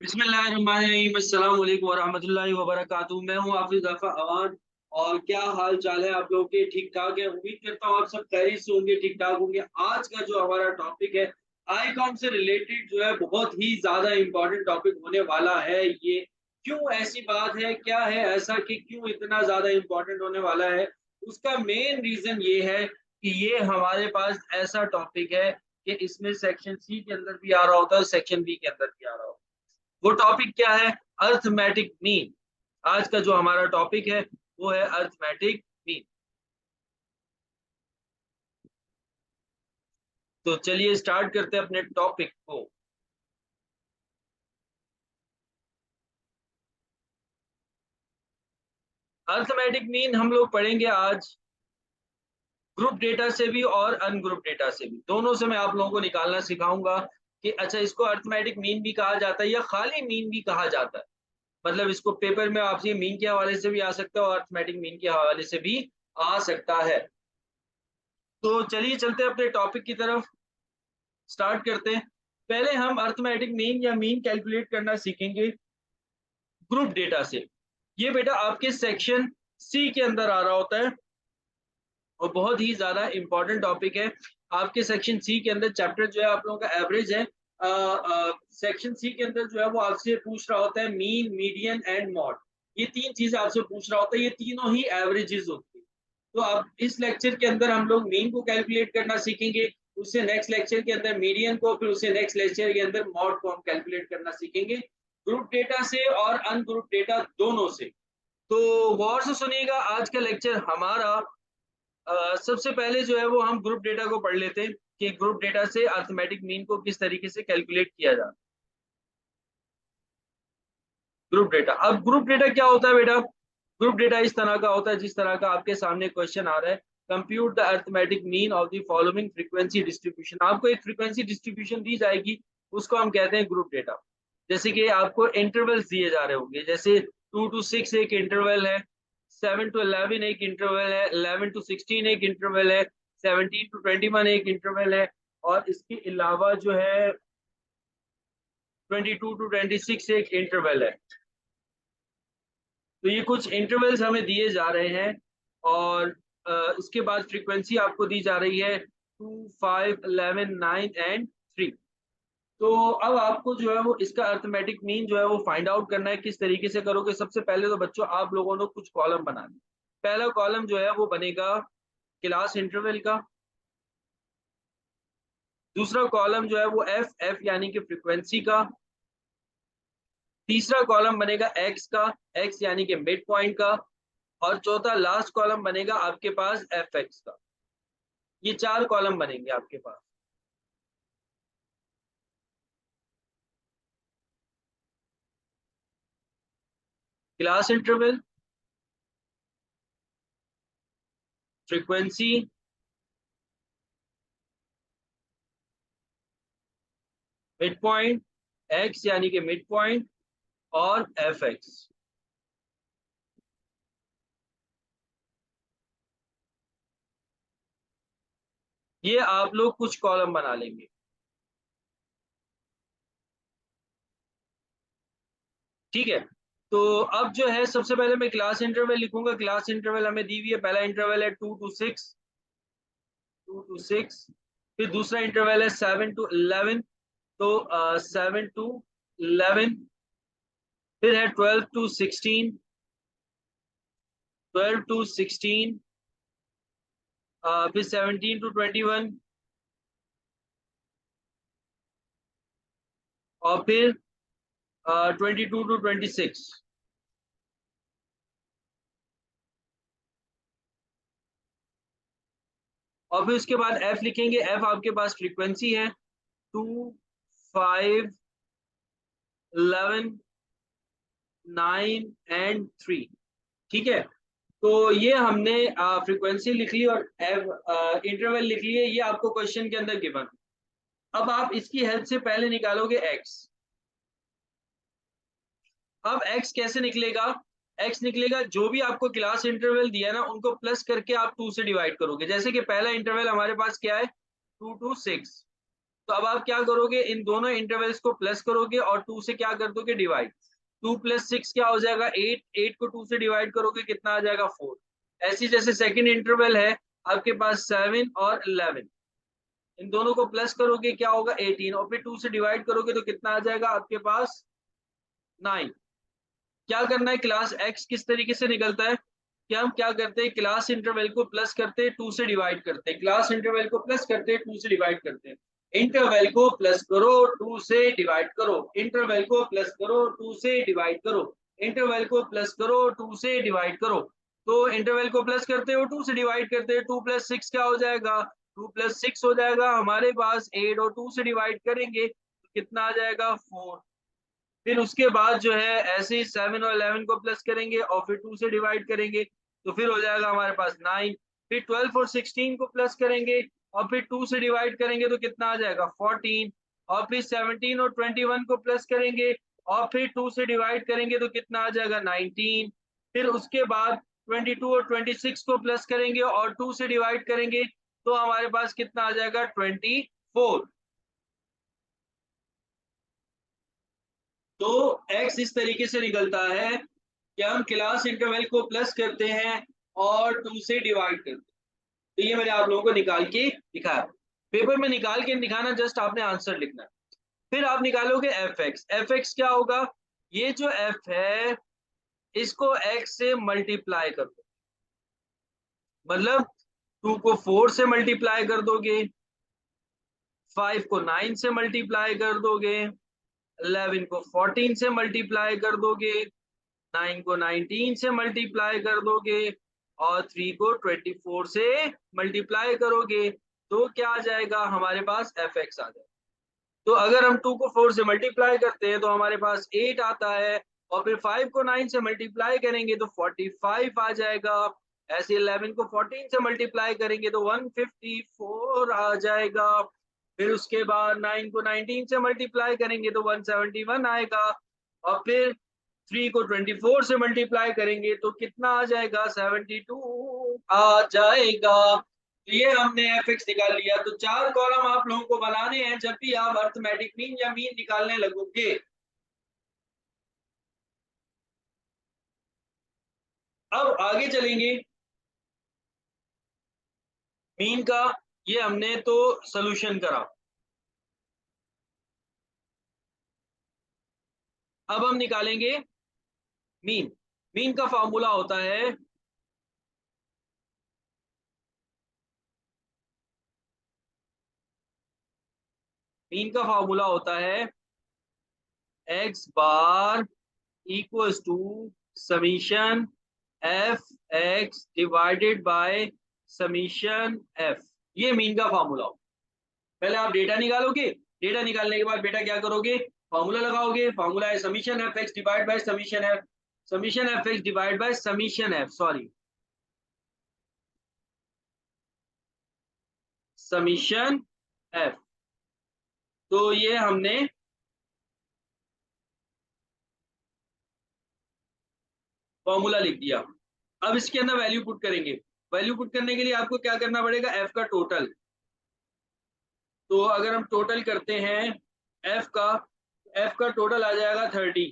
बिस्मिल्लाहिर्रहमानिर्रहीम, अस्सलाम वालेकुम वरहमतुल्लाहि वबरकातुहू। मैं हूँ हाफिज ज़फ़र अवान। और क्या हाल चाल है आप लोगों के? ठीक ठाक है, उम्मीद करता हूँ आप सब खैरियत से होंगे, ठीक ठाक होंगे। आज का जो हमारा टॉपिक है आईकॉम से रिलेटेड जो है बहुत ही ज्यादा इंपॉर्टेंट टॉपिक होने वाला है ये। क्यों ऐसी बात है, क्या है ऐसा कि क्यों इतना ज्यादा इंपॉर्टेंट होने वाला है? उसका मेन रीजन ये है कि ये हमारे पास ऐसा टॉपिक है कि इसमें सेक्शन सी के अंदर भी आ रहा होता है, सेक्शन बी के अंदर भी आ रहा होता है। वो टॉपिक क्या है? Arithmetic mean. आज का जो हमारा टॉपिक है वो है अर्थमेटिक मीन। तो चलिए स्टार्ट करते हैं अपने टॉपिक को। अर्थमेटिक मीन हम लोग पढ़ेंगे आज ग्रुप डेटा से भी और अनग्रुप डेटा से भी, दोनों से मैं आप लोगों को निकालना सिखाऊंगा कि अच्छा इसको अर्थमेटिक मीन भी कहा जाता है या खाली मीन भी कहा जाता है। मतलब इसको पेपर में आपसे मीन के हवाले से भी आ सकता है और अर्थमेटिक मीन के हवाले से भी आ सकता है। तो चलिए चलते हैं अपने टॉपिक की तरफ, स्टार्ट करते हैं। पहले हम अर्थमेटिक मीन या मीन कैलकुलेट करना सीखेंगे ग्रुप डेटा से। ये बेटा आपके सेक्शन सी के अंदर आ रहा होता है और बहुत ही ज्यादा इंपॉर्टेंट टॉपिक है। आपके सेक्शन सी के अंदर चैप्टर जो है आप लोगों का एवरेज है। सेक्शन सी के अंदर जो है वो आपसे पूछ रहा होता है मीन, मीडियन एंड मॉड। ये तीन चीजें आपसे पूछ रहा होता है, ये तीनों ही एवरेजेस होती है। तो अब इस लेक्चर के अंदर हम लोग मीन को कैलकुलेट करना सीखेंगे, उससे नेक्स्ट लेक्चर के अंदर मीडियन को, फिर उससे नेक्स्ट लेक्चर के अंदर मॉड को हम कैलकुलेट करना सीखेंगे, ग्रुप डेटा से और अनग्रुप डेटा दोनों से। तो गौर से सुनिएगा, आज का लेक्चर हमारा सबसे पहले जो है वो हम ग्रुप डेटा को पढ़ लेते हैं कि ग्रुप डेटा से अर्थमेटिक मीन को किस तरीके से कैलकुलेट किया जाता है। ग्रुप डेटा, अब ग्रुप डेटा क्या होता है बेटा? ग्रुप डेटा इस तरह का होता है जिस तरह का आपके सामने क्वेश्चन आ रहा है। Compute the arithmetic mean of the following frequency distribution. आपको एक फ्रीक्वेंसी डिस्ट्रीब्यूशन दी जाएगी, उसको हम कहते हैं ग्रुप डेटा। जैसे कि आपको इंटरवल्स दिए जा रहे होंगे, जैसे 2 to 6 एक इंटरवल है, 7 to 11 एक इंटरवल है, 11 to 16 एक इंटरवल है, 17 to 21 एक इंटरवल है, और इसके अलावा जो है 22 to 26 एक इंटरवल है। तो ये कुछ इंटरवल्स हमें दिए जा रहे हैं और इसके बाद फ्रीक्वेंसी आपको दी जा रही है 2, 5, 11, 9 एंड 3। तो अब आपको जो है वो इसका अर्थमेटिक मीन जो है वो फाइंड आउट करना है। किस तरीके से करोगे? सबसे पहले तो बच्चों आप लोगों ने कुछ कॉलम बनाने। पहला कॉलम जो है वो बनेगा क्लास इंटरवल का। दूसरा कॉलम जो है वो एफ एफ यानी कि फ्रीक्वेंसी का। तीसरा कॉलम बनेगा एक्स का, एक्स यानी कि मिड पॉइंट का। और चौथा लास्ट कॉलम बनेगा आपके पास एफ एक्स का। ये चार कॉलम बनेंगे आपके पास। Class interval, frequency, mid point, X यानी कि मिड पॉइंट, और एफ एक्स। ये आप लोग कुछ कॉलम बना लेंगे, ठीक है। तो अब जो है सबसे पहले मैं क्लास इंटरवल लिखूंगा। क्लास इंटरवल हमें दी हुई है, पहला इंटरवल है 2 to 6, 2 to 6। फिर दूसरा इंटरवल है 7 to 11, तो 7 to 11। फिर है 12 to 16, 12 to 16। फिर 17 to 21। और फिर 22 to 26। और फिर उसके बाद एफ लिखेंगे। एफ आपके पास फ्रीक्वेंसी है 2, 5, 11, 9 एंड 3, ठीक है। तो ये हमने फ्रीक्वेंसी लिख ली और एफ इंटरवल लिख लिए, ये आपको क्वेश्चन के अंदर गिवन। अब आप इसकी हेल्प से पहले निकालोगे एक्स। अब एक्स कैसे निकलेगा? एक्स निकलेगा, जो भी आपको क्लास इंटरवल दिया है ना उनको प्लस करके आप 2 से डिवाइड करोगे। जैसे कि पहला इंटरवल हमारे पास क्या है, 2 to 6। तो अब आप क्या करोगे, इन दोनों इंटरवल्स को प्लस करोगे और 2 से क्या कर दोगे डिवाइड। 2 + 6 क्या हो जाएगा 8, 8 को 2 से डिवाइड करोगे कितना आ जाएगा 4। ऐसी जैसे सेकंड इंटरवल है आपके पास 7 और 11, इन दोनों को प्लस करोगे क्या होगा 18 और फिर 2 से डिवाइड करोगे तो कितना आ जाएगा आपके पास 9। क्या करना है, क्लास एक्स किस तरीके से निकलता है कि हम क्या करते हैं, क्लास इंटरवल को प्लस करते हैं 2 से डिवाइड करते हैं, क्लास इंटरवल को प्लस करते हैं 2 से डिवाइड करते हैं। इंटरवल को प्लस करो 2 से डिवाइड करो, इंटरवल को प्लस करो 2 से डिवाइड करो, इंटरवल को प्लस करो 2 से डिवाइड करो। तो इंटरवल को प्लस करते हो 2 से डिवाइड करते हैं, 2 + 6 क्या हो जाएगा 2 + 6 हो जाएगा हमारे पास 8 और 2 से डिवाइड करेंगे तो कितना आ जाएगा 4। फिर उसके बाद जो है ऐसे ही 7 और 11 को प्लस करेंगे और फिर 2 से डिवाइड करेंगे तो फिर हो जाएगा हमारे पास 9। फिर 12 और 16 को प्लस करेंगे और फिर 2 से डिवाइड करेंगे तो कितना आ जाएगा 14। और फिर 17 और 21 को प्लस करेंगे और फिर 2 से डिवाइड करेंगे तो कितना आ जाएगा 19। फिर उसके बाद 22 और 26 को प्लस करेंगे और 2 से डिवाइड करेंगे तो हमारे पास कितना आ जाएगा 24। तो x इस तरीके से निकलता है कि हम क्लास इंटरवल को प्लस करते हैं और 2 से डिवाइड करते हैं। तो ये मैंने आप लोगों को निकाल के दिखाया, पेपर में निकाल के दिखाना, जस्ट आपने आंसर लिखना है। फिर आप निकालोगे एफ एक्स क्या होगा, ये जो f है इसको x से मल्टीप्लाई कर दो, मतलब 2 को 4 से मल्टीप्लाई कर दोगे, 5 को 9 से मल्टीप्लाई कर दोगे, 11 को 14 से मल्टीप्लाई कर दोगे, 9 को 19 से मल्टीप्लाई कर दोगे और 3 को 24 से मल्टीप्लाई करोगे तो क्या आ जाएगा हमारे पास एफ एक्स आ जाएगा। तो अगर हम 2 को 4 से मल्टीप्लाई करते हैं तो हमारे पास 8 आता है और फिर 5 को 9 से मल्टीप्लाई करेंगे तो 45 आ जाएगा। ऐसे 11 को 14 से मल्टीप्लाई करेंगे तो 154 आ जाएगा। फिर उसके बाद 9 को 19 से मल्टीप्लाई करेंगे तो 171 आएगा और फिर 3 को 24 से मल्टीप्लाई करेंगे तो कितना आ जाएगा 72 आ जाएगा। तो ये हमने एफ एक्स निकाल लिया। तो 4 कॉलम आप लोगों को बनाने हैं जब भी आप अर्थमेटिक मीन या मीन निकालने लगोगे। अब आगे चलेंगे, मीन का ये हमने तो सोल्यूशन करा। अब हम निकालेंगे मीन। मीन का फॉर्मूला होता है मीन का फॉर्मूला होता है x bar equals to summation f x divided by summation f. ये मीन का फॉर्मूला हो। पहले आप डेटा निकालोगे, डेटा निकालने के बाद बेटा क्या करोगे, फॉर्मूला लगाओगे। फॉर्मूला है summation f x divide by summation F, summation f x divide by summation F, sorry summation F. तो ये हमने फॉर्मूला लिख दिया। अब इसके अंदर वैल्यू पुट करेंगे। वैल्यू पुट करने के लिए आपको क्या करना पड़ेगा, एफ का टोटल। तो अगर हम टोटल करते हैं एफ का, एफ का टोटल आ जाएगा 30।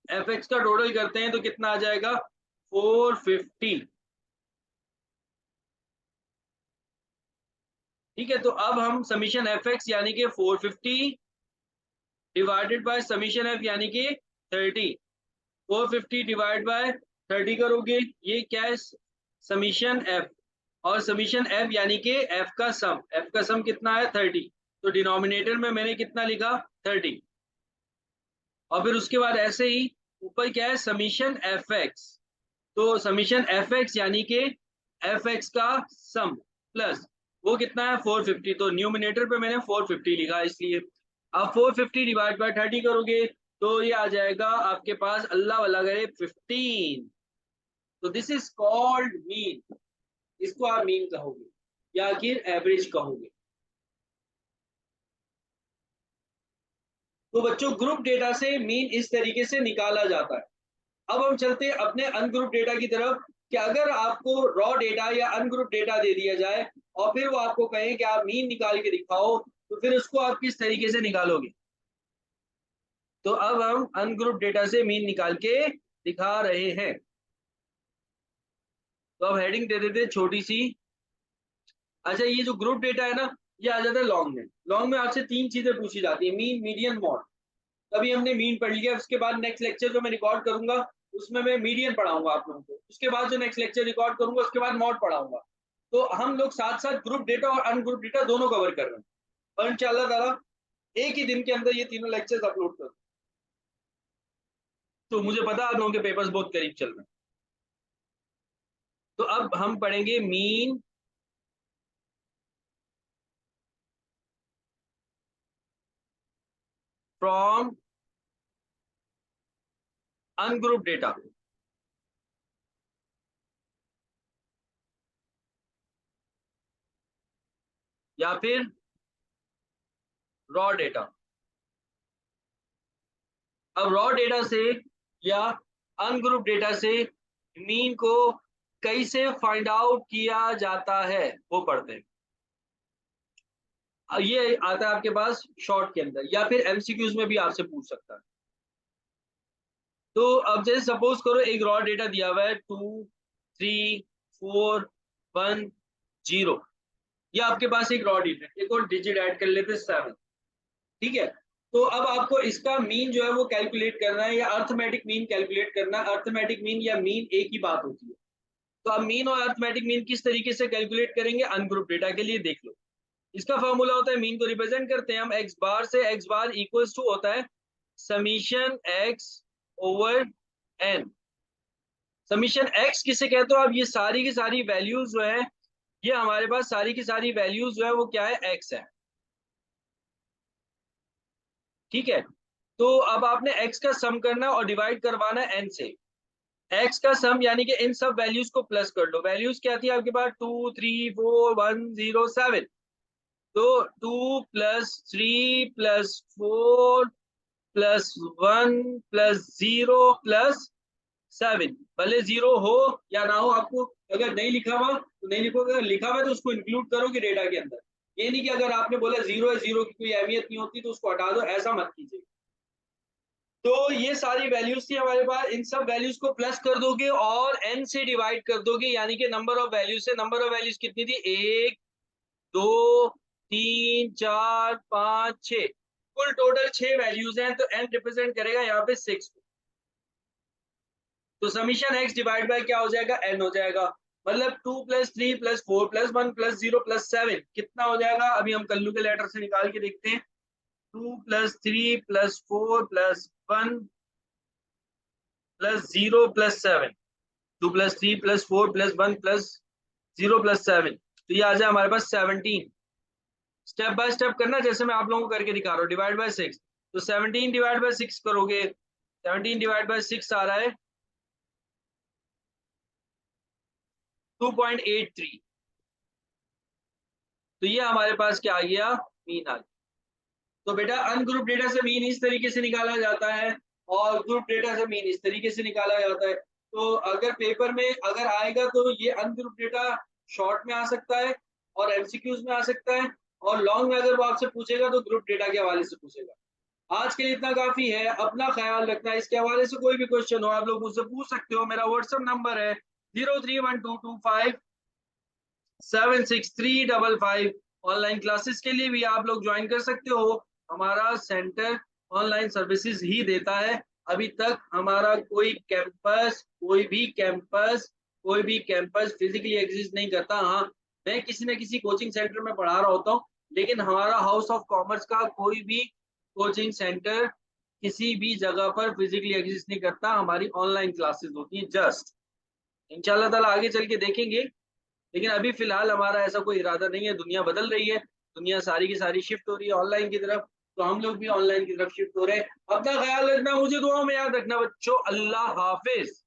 एफ एक्स का टोटल करते हैं तो कितना आ जाएगा 450। ठीक है, तो अब हम समीशन एफ एक्स यानी कि 450 डिवाइडेड बाय समीशन एफ यानी कि 30, 450 डिवाइड बाय 30 करोगे, ये क्या है समीशन एफ, और समीशन एफ यानी कि एफ का सम, एफ का सम कितना है 30। तो डिनोमिनेटर में मैंने कितना लिखा 30 और फिर उसके बाद ऐसे ही ऊपर क्या है समीशन एफ एक्स। तो समीशन एफ एक्स यानी कि एफ एक्स का सम प्लस वो कितना है 450। तो न्यूमिनेटर पे मैंने 450 लिखा इसलिए। अब 450 डिवाइड बाय 30 करोगे तो ये आ जाएगा आपके पास अल्लाह वाला करे 15। तो दिस इज कॉल्ड मीन, इसको आप मीन कहोगे या फिर एवरेज कहोगे। तो बच्चों ग्रुप डेटा से मीन इस तरीके से निकाला जाता है। अब हम चलते हैं अपने अनग्रुप डेटा की तरफ कि अगर आपको रॉ डेटा या अनग्रुप डेटा दे दिया जाए और फिर वो आपको कहें कि आप मीन निकाल के दिखाओ, तो फिर उसको आप किस तरीके से निकालोगे? तो अब हम अनग्रुप डेटा से मीन निकाल के दिखा रहे हैं। तो अब हेडिंग दे देते छोटी सी। अच्छा, ये जो ग्रुप डेटा है ना, ये आ जाता है लॉन्ग में। लॉन्ग में आपसे 3 चीजें पूछी जाती है, मीन, मीडियन, मॉड। अभी हमने मीन पढ़ लिया, उसके बाद नेक्स्ट लेक्चर जो मैं रिकॉर्ड करूंगा उसमें मैं मीडियन पढ़ाऊंगा आप लोगों को। उसके बाद जो नेक्स्ट लेक्चर रिकॉर्ड करूंगा उसके बाद मॉड पढ़ाऊंगा। तो हम लोग साथ साथ ग्रुप डेटा और अनग्रुप डेटा दोनों कवर कर रहे हैं, और इंशाल्लाह ताला एक ही दिन के अंदर ये तीनों लेक्चर्स अपलोड कर। तो मुझे पता है आप लोगों के पेपर्स बहुत करीब चल रहे हैं। तो अब हम पढ़ेंगे मीन फ्रॉम अनग्रुप डेटा, या फिर रॉ डेटा। अब रॉ डेटा से या अनग्रुप डेटा से मीन को कैसे फाइंड आउट किया जाता है वो पढ़ते हैं। ये आता है आपके पास शॉर्ट के अंदर, या फिर एमसीक्यूज में भी आपसे पूछ सकता है। तो अब जैसे सपोज करो एक रॉ डेटा दिया हुआ है 2 3 4 1 0। ये आपके पास एक रॉ डेटा, एक और डिजिट ऐड कर लेते 7। ठीक है, तो अब आपको इसका मीन जो है वो कैलकुलेट करना है, या अर्थमेटिक मीन कैलकुलेट करना है। अर्थमेटिक मीन या मीन एक ही बात होती है। तो अब मीन और अर्थमेटिक मीन किस तरीके से कैलकुलेट करेंगे अनग्रुप डेटा के लिए, देख लो। इसका फॉर्मूला होता है, मीन को रिप्रेजेंट करते हैं हम एक्स बार से। एक्स बार इक्वल्स टू होता है summation x over n. Summation x किसे कहते हो? अब ये सारी की सारी वैल्यूज जो है, ये हमारे पास सारी की सारी वैल्यूज जो है वो क्या है, एक्स है। ठीक है, तो अब आपने एक्स का सम करना और डिवाइड करवाना है एन से। एक्स का सम यानी कि इन सब वैल्यूज को प्लस कर लो। वैल्यूज क्या थी आपके पास, 2 3 4 1 0 7। तो 2 plus 3 plus 4 plus 1 plus 0 plus 7। भले 0 हो या ना हो, आपको अगर नहीं लिखा हुआ तो नहीं लिखोगे, अगर लिखा हुआ है तो उसको इंक्लूड करोगे डेटा के अंदर। ये नहीं कि अगर आपने बोला 0 है, 0 की कोई अहमियत नहीं होती तो उसको हटा दो, ऐसा मत कीजिए। तो ये सारी वैल्यूज थी हमारे पास, इन सब वैल्यूज को प्लस कर दोगे और n से डिवाइड कर दोगे, यानी कि नंबर ऑफ वैल्यूज से। नंबर ऑफ वैल्यूज कितनी थी, 1 2 3 4 5 6। कुल टोटल 6 वैल्यूज हैं, तो n रिप्रेजेंट करेगा यहाँ पे 6। तो समीशन x डिवाइड बाय क्या हो जाएगा, n हो जाएगा। मतलब 2 plus 3 plus 4 plus 1 plus 0 plus 7 कितना हो जाएगा? अभी हम कल्लू के लेटर से निकाल के देखते हैं। 2 plus 3 plus 4 plus 1 plus 0 plus 7। 2 plus 3 plus 4 plus 1 plus 0 plus 7। तो ये आ जाए हमारे पास 17। स्टेप बाय स्टेप करना, जैसे मैं आप लोगों को करके दिखा रहा हूँ। डिवाइड बाय 6, तो 17 डिवाइड बाय 6 करोगे, 17 डिवाइड बाय 6 आ रहा है 2.83। तो ये हमारे पास क्या आ गया, मीन आ गया। तो बेटा अनग्रुप डेटा से मीन इस तरीके से निकाला जाता है, और ग्रुप डेटा से मीन इस तरीके से निकाला जाता है। तो अगर पेपर में अगर आएगा तो ये अनग्रुप डेटा शॉर्ट में आ सकता है और एमसीक्यूज में आ सकता है, और लॉन्ग में अगर वो आपसे पूछेगा तो ग्रुप डेटा के हवाले से पूछेगा। आज के लिए इतना काफी है, अपना ख्याल रखना। इसके हवाले से कोई भी क्वेश्चन हो आप लोग मुझसे पूछ सकते हो। मेरा व्हाट्सएप नंबर है 0312257635। ऑनलाइन क्लासेस के लिए भी आप लोग ज्वाइन कर सकते हो। हमारा सेंटर ऑनलाइन सर्विसेज ही देता है। अभी तक हमारा कोई भी कैंपस फिजिकली एग्जिस्ट नहीं करता। हाँ, मैं किसी न किसी कोचिंग सेंटर में पढ़ा रहा होता हूँ, लेकिन हमारा हाउस ऑफ कॉमर्स का कोई भी कोचिंग सेंटर किसी भी जगह पर फिजिकली एग्जिस्ट नहीं करता। हमारी ऑनलाइन क्लासेस होती हैं जस्ट। इंशाल्लाह ताला आगे चल के देखेंगे, लेकिन अभी फिलहाल हमारा ऐसा कोई इरादा नहीं है। दुनिया बदल रही है, दुनिया सारी की सारी शिफ्ट हो रही है ऑनलाइन की तरफ, तो हम लोग भी ऑनलाइन की तरफ शिफ्ट हो रहे हैं। अपना ख्याल रखना, मुझे दुआओं में याद रखना बच्चों। अल्लाह हाफिज।